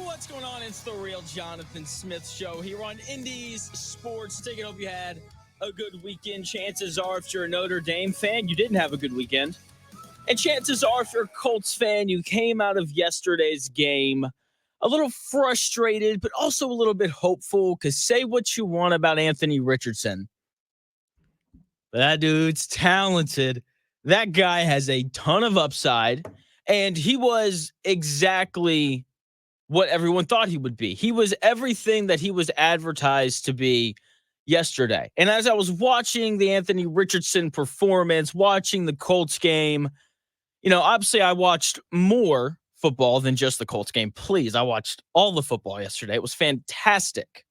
What's going on? It's the real Jonathan Smith Show here on Indies Sports. Take it. Hope you had a good weekend. Chances are, if you're a Notre Dame fan, you didn't have a good weekend. And chances are, if you're a Colts fan, you came out of yesterday's game a little frustrated, but also a little bit hopeful, because say what you want about Anthony Richardson, but that dude's talented. That guy has a ton of upside, and he was exactly what everyone thought he would be. He was everything that he was advertised to be yesterday. And as I was watching the Anthony Richardson performance, watching the Colts game, obviously I watched more football than just the Colts game. Please, I watched all the football yesterday. It was fantastic.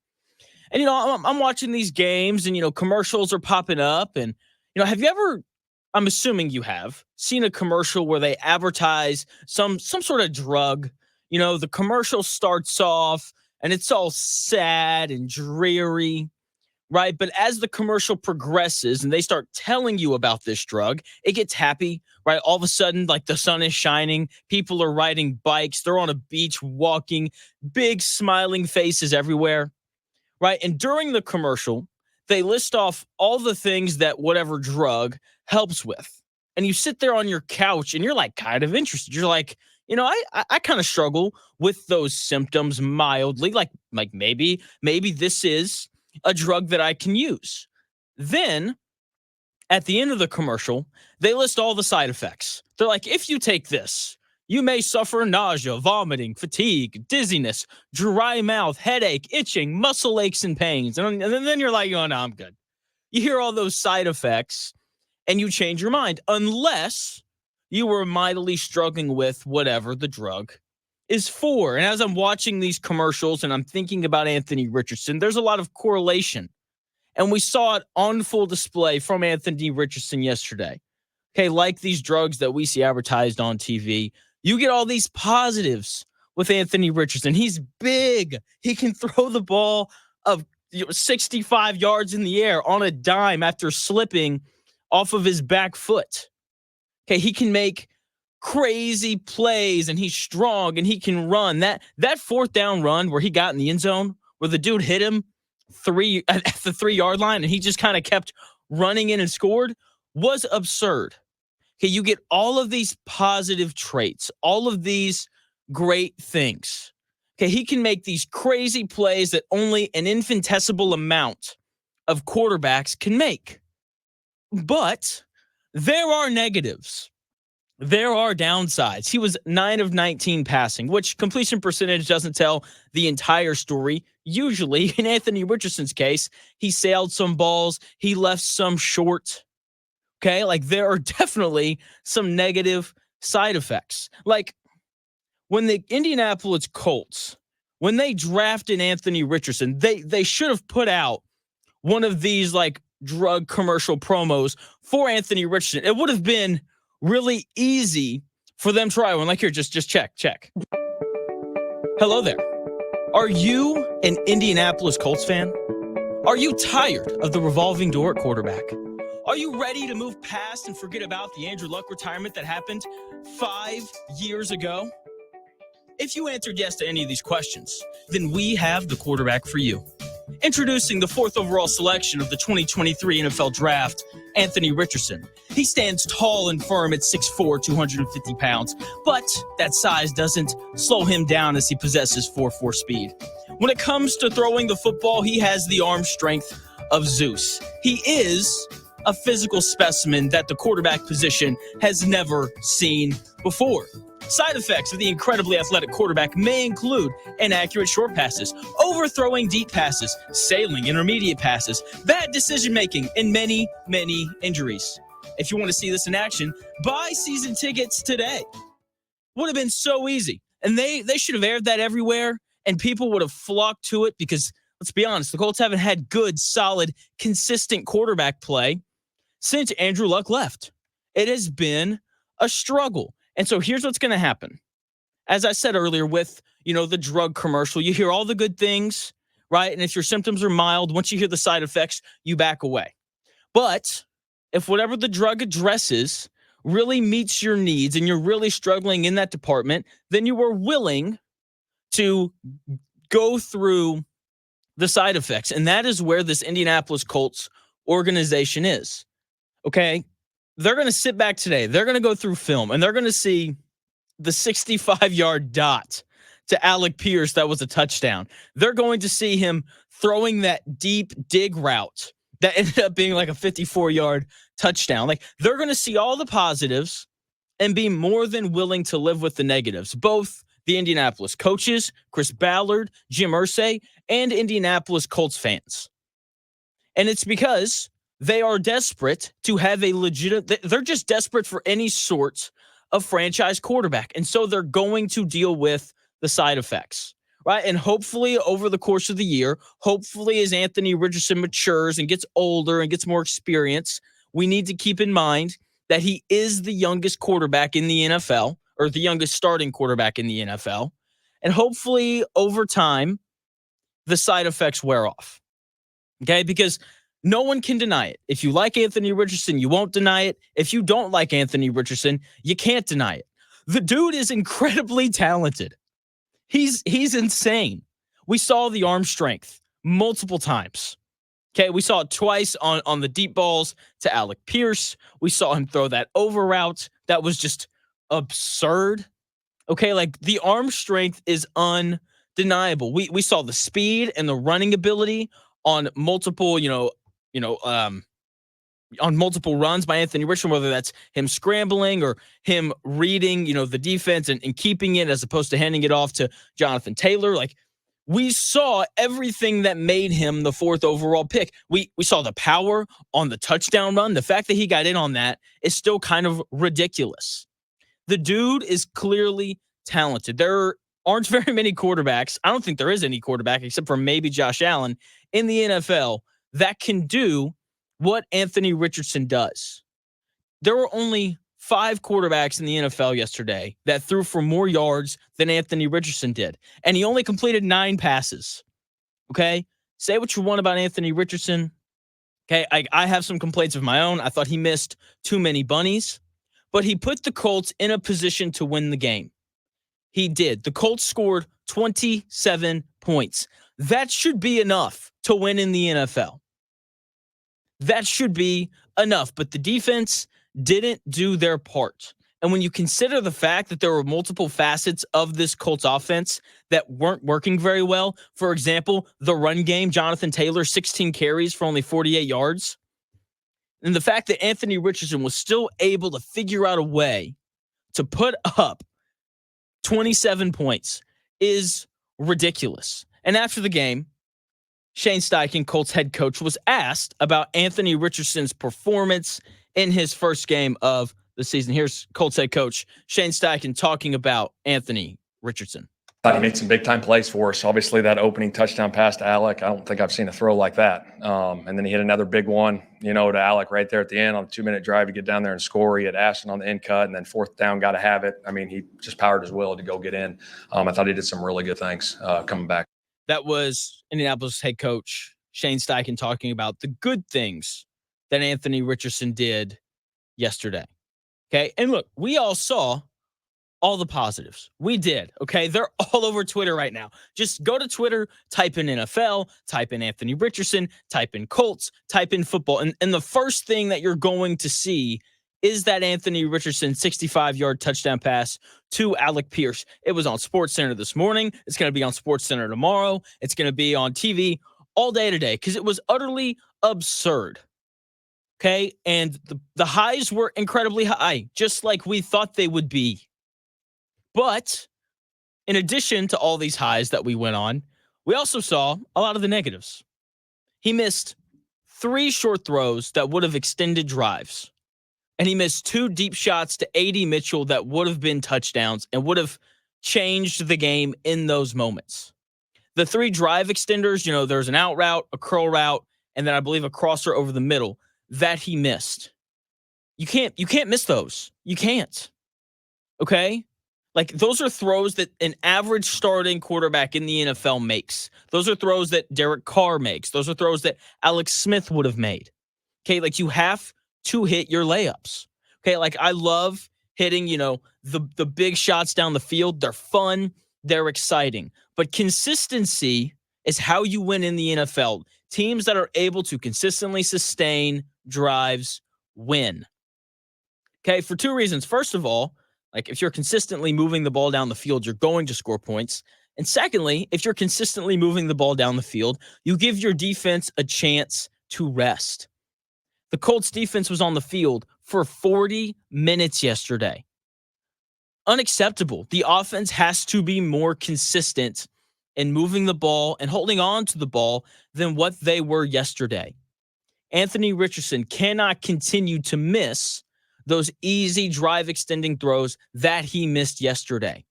And, I'm watching these games and, commercials are popping up. And, have you ever, I'm assuming you have, seen a commercial where they advertise some sort of drug? The commercial starts off and it's all sad and dreary, right? But as the commercial progresses and they start telling you about this drug, it gets happy, right? All of a sudden, like the sun is shining, people are riding bikes, they're on a beach walking, big smiling faces everywhere, right? And during the commercial, they list off all the things that whatever drug helps with. And you sit there on your couch and you're like kind of interested. You're like, I kind of struggle with those symptoms mildly. Like maybe this is a drug that I can use. Then at the end of the commercial, they list all the side effects. They're like, if you take this, you may suffer nausea, vomiting, fatigue, dizziness, dry mouth, headache, itching, muscle aches and pains. And then you're like, oh, no, I'm good. You hear all those side effects and you change your mind, unless you were mightily struggling with whatever the drug is for. And as I'm watching these commercials and I'm thinking about Anthony Richardson, there's a lot of correlation. And we saw it on full display from Anthony Richardson yesterday. Okay, like these drugs that we see advertised on TV, you get all these positives with Anthony Richardson. He's big. He can throw the ball of 65 yards in the air on a dime after slipping off of his back foot. Okay, he can make crazy plays and he's strong and he can run. That fourth down run where he got in the end zone, where the dude hit him at the 3-yard line and he just kind of kept running in and scored, was absurd. Okay, you get all of these positive traits, all of these great things. Okay, he can make these crazy plays that only an infinitesimal amount of quarterbacks can make. But there are negatives. There are downsides. He was 9 of 19 passing, which completion percentage doesn't tell the entire story. Usually, in Anthony Richardson's case, he sailed some balls. He left some short. Okay, like there are definitely some negative side effects. Like when the Indianapolis Colts, when they drafted Anthony Richardson, they should have put out one of these like drug commercial promos for Anthony Richardson. It would have been really easy for them to try one. Like here, just check. Hello there. Are you an Indianapolis Colts fan? Are you tired of the revolving door at quarterback? Are you ready to move past and forget about the Andrew Luck retirement that happened 5 years ago? If you answered yes to any of these questions, then we have the quarterback for you. Introducing the 4th overall selection of the 2023 NFL Draft, Anthony Richardson. He stands tall and firm at 6'4", 250 pounds, but that size doesn't slow him down as he possesses 4.4 speed. When it comes to throwing the football, he has the arm strength of Zeus. He is a physical specimen that the quarterback position has never seen before. Side effects of the incredibly athletic quarterback may include inaccurate short passes, overthrowing deep passes, sailing intermediate passes, bad decision-making, and many, many injuries. If you want to see this in action, buy season tickets today. Would have been so easy. And they should have aired that everywhere, and people would have flocked to it because, let's be honest, the Colts haven't had good, solid, consistent quarterback play since Andrew Luck left. It has been a struggle. And so here's what's going to happen. As I said earlier with, the drug commercial, you hear all the good things, right? And if your symptoms are mild, once you hear the side effects, you back away. But if whatever the drug addresses really meets your needs and you're really struggling in that department, then you are willing to go through the side effects. And that is where this Indianapolis Colts organization is. Okay. They're going to sit back today. They're going to go through film and they're going to see the 65-yard dot to Alec Pierce that was a touchdown. They're going to see him throwing that deep dig route that ended up being like a 54-yard touchdown. Like, they're going to see all the positives and be more than willing to live with the negatives. Both the Indianapolis coaches, Chris Ballard, Jim Irsay, and Indianapolis Colts fans. And it's because they are desperate to have a legitimate, they're just desperate for any sort of franchise quarterback. And so they're going to deal with the side effects, right? And hopefully over the course of the year, hopefully as Anthony Richardson matures and gets older and gets more experience, we need to keep in mind that he is the youngest quarterback in the NFL, or the youngest starting quarterback in the NFL. And hopefully over time, the side effects wear off. Okay? Because no one can deny it. If you like Anthony Richardson, you won't deny it. If you don't like Anthony Richardson, you can't deny it. The dude is incredibly talented. He's insane. We saw the arm strength multiple times. Okay, we saw it twice on the deep balls to Alec Pierce. We saw him throw that over route. That was just absurd. Okay, like, the arm strength is undeniable. We saw the speed and the running ability on multiple, on multiple runs by Anthony Richardson, whether that's him scrambling or him reading, the defense and keeping it as opposed to handing it off to Jonathan Taylor. Like, we saw everything that made him the 4th overall pick. We saw the power on the touchdown run. The fact that he got in on that is still kind of ridiculous. The dude is clearly talented. There aren't very many quarterbacks. I don't think there is any quarterback except for maybe Josh Allen in the NFL that can do what Anthony Richardson does. There were only 5 quarterbacks in the NFL yesterday that threw for more yards than Anthony Richardson did. And he only completed 9 passes. Okay? Say what you want about Anthony Richardson. Okay, I have some complaints of my own. I thought he missed too many bunnies. But he put the Colts in a position to win the game. He did. The Colts scored 27 points. That should be enough to win in the NFL. That should be enough. But the defense didn't do their part. And when you consider the fact that there were multiple facets of this Colts offense that weren't working very well, for example, the run game, Jonathan Taylor, 16 carries for only 48 yards. And the fact that Anthony Richardson was still able to figure out a way to put up 27 points is ridiculous. And after the game, Shane Steichen, Colts head coach, was asked about Anthony Richardson's performance in his first game of the season. Here's Colts head coach Shane Steichen talking about Anthony Richardson. He made some big-time plays for us. Obviously, that opening touchdown pass to Alec, I don't think I've seen a throw like that. And then he hit another big one, to Alec right there at the end on a 2-minute drive to get down there and score. He had Ashton on the end cut, and then 4th down, got to have it. I mean, he just powered his will to go get in. I thought he did some really good things coming back. That was Indianapolis head coach Shane Steichen talking about the good things that Anthony Richardson did yesterday. Okay, and look, we all saw all the positives. We did, okay? They're all over Twitter right now. Just go to Twitter, type in NFL, type in Anthony Richardson, type in Colts, type in football. And the first thing that you're going to see is that Anthony Richardson 65-yard touchdown pass to Alec Pierce. It was on SportsCenter this morning. It's going to be on SportsCenter tomorrow. It's going to be on TV all day today because it was utterly absurd. Okay? And the highs were incredibly high, just like we thought they would be. But in addition to all these highs that we went on, we also saw a lot of the negatives. He missed 3 short throws that would have extended drives. And he missed 2 deep shots to A.D. Mitchell that would have been touchdowns and would have changed the game in those moments. The 3 drive extenders, there's an out route, a curl route, and then I believe a crosser over the middle that he missed. You can't miss those. You can't. Okay? Like, those are throws that an average starting quarterback in the NFL makes. Those are throws that Derek Carr makes. Those are throws that Alex Smith would have made. Okay, like, you have to hit your layups. Okay, like, I love hitting, the big shots down the field. They're fun. They're exciting. But consistency is how you win in the NFL. Teams that are able to consistently sustain drives win. Okay, for two reasons. First of all, like if you're consistently moving the ball down the field, you're going to score points. And secondly, if you're consistently moving the ball down the field, you give your defense a chance to rest. The Colts defense was on the field for 40 minutes yesterday. Unacceptable. The offense has to be more consistent in moving the ball and holding on to the ball than what they were yesterday. Anthony Richardson cannot continue to miss those easy drive extending throws that he missed yesterday.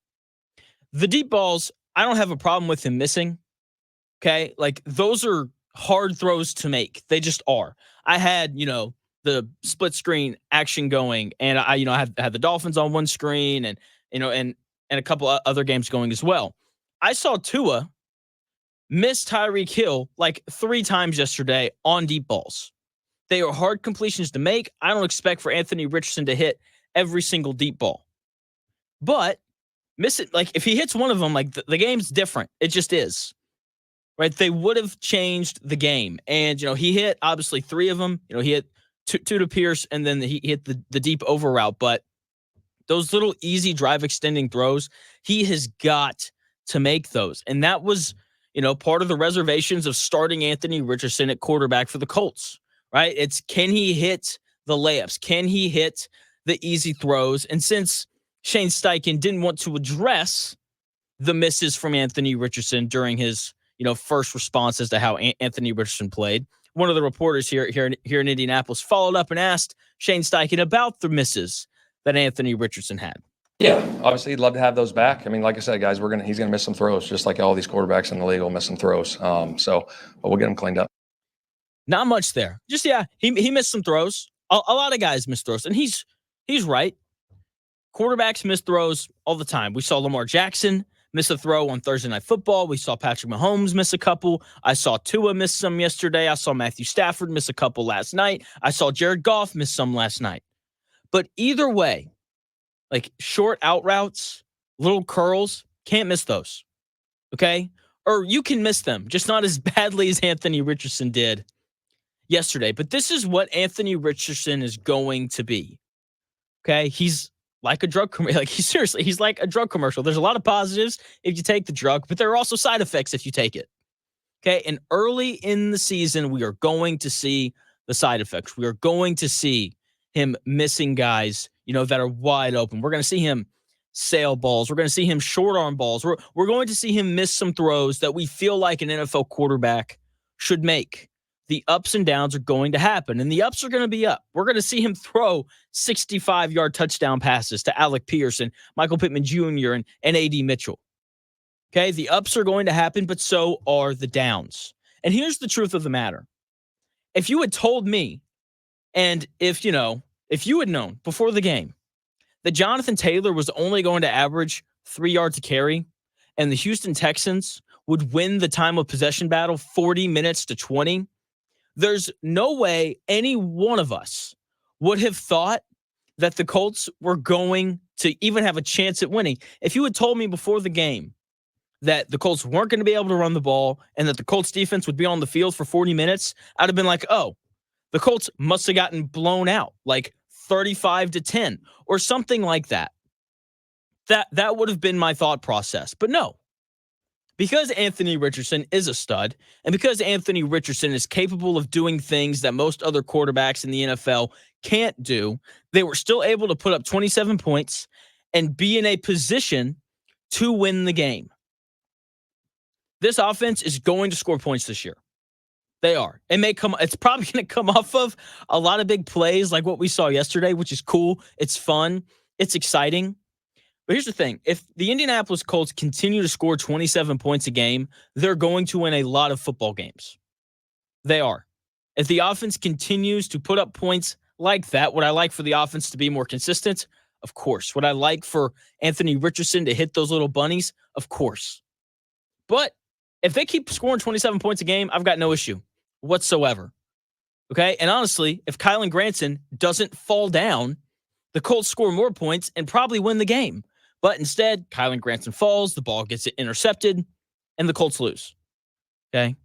The deep balls, I don't have a problem with him missing. Okay. Like those are hard throws to make. They just are. I had, the split screen action going and I had the Dolphins on one screen and a couple of other games going as well. I saw Tua miss Tyreek Hill like 3 times yesterday on deep balls. They are hard completions to make. I don't expect for Anthony Richardson to hit every single deep ball. But miss it, like if he hits one of them, like the game's different. It just is. Right? They would have changed the game. And, he hit obviously 3 of them. He hit two to Pierce and then he hit the deep over route. But those little easy drive extending throws, he has got to make those. And that was, part of the reservations of starting Anthony Richardson at quarterback for the Colts. Right? It's can he hit the layups? Can he hit the easy throws? And since Shane Steichen didn't want to address the misses from Anthony Richardson during his, first response as to how Anthony Richardson played, one of the reporters here in Indianapolis followed up and asked Shane Steichen about the misses that Anthony Richardson had. Yeah, obviously he'd love to have those back. I mean, like I said, guys, he's gonna miss some throws, just like all these quarterbacks in the league will miss some throws. But we'll get them cleaned up. Not much there. Just, he missed some throws. A lot of guys miss throws, and he's right. Quarterbacks miss throws all the time. We saw Lamar Jackson miss a throw on Thursday Night Football. We saw Patrick Mahomes miss a couple. I saw Tua miss some yesterday. I saw Matthew Stafford miss a couple last night. I saw Jared Goff miss some last night. But either way, like short out routes, little curls, can't miss those. Okay? Or you can miss them, just not as badly as Anthony Richardson did yesterday. But this is what Anthony Richardson is going to be. Okay? He's like a drug commercial. He's like a drug commercial. There's a lot of positives if you take the drug, but there are also side effects if you take it. Okay? And early in the season, we are going to see the side effects. We are going to see him missing guys, that are wide open. We're going to see him sail balls. We're going to see him short arm balls. We're going to see him miss some throws that we feel like an NFL quarterback should make. The ups and downs are going to happen, and the ups are going to be up. We're going to see him throw 65-yard touchdown passes to Alec Pierce and Michael Pittman Jr. and A.D. Mitchell. Okay, the ups are going to happen, but so are the downs. And here's the truth of the matter. If you had told me, and if you had known before the game that Jonathan Taylor was only going to average 3 yards a carry and the Houston Texans would win the time of possession battle 40 minutes to 20, there's no way any one of us would have thought that the Colts were going to even have a chance at winning. If you had told me before the game that the Colts weren't going to be able to run the ball and that the Colts defense would be on the field for 40 minutes, I'd have been like, oh, the Colts must have gotten blown out like 35-10 or something like that. That would have been my thought process. But no, because Anthony Richardson is a stud and because Anthony Richardson is capable of doing things that most other quarterbacks in the NFL can't do, they were still able to put up 27 points and be in a position to win the game. This offense is going to score points this year. They are. It's probably going to come off of a lot of big plays like what we saw yesterday, which is cool. It's fun. It's exciting. But here's the thing. If the Indianapolis Colts continue to score 27 points a game, they're going to win a lot of football games. They are. If the offense continues to put up points like that, would I like for the offense to be more consistent? Of course. Would I like for Anthony Richardson to hit those little bunnies? Of course. But if they keep scoring 27 points a game, I've got no issue whatsoever. Okay? And honestly, if Kylan Granson doesn't fall down, the Colts score more points and probably win the game. But instead, Kylan Granson falls, the ball gets intercepted, and the Colts lose. Okay?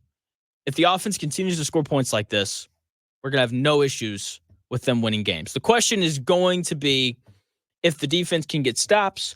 If the offense continues to score points like this, we're going to have no issues with them winning games. The question is going to be if the defense can get stops,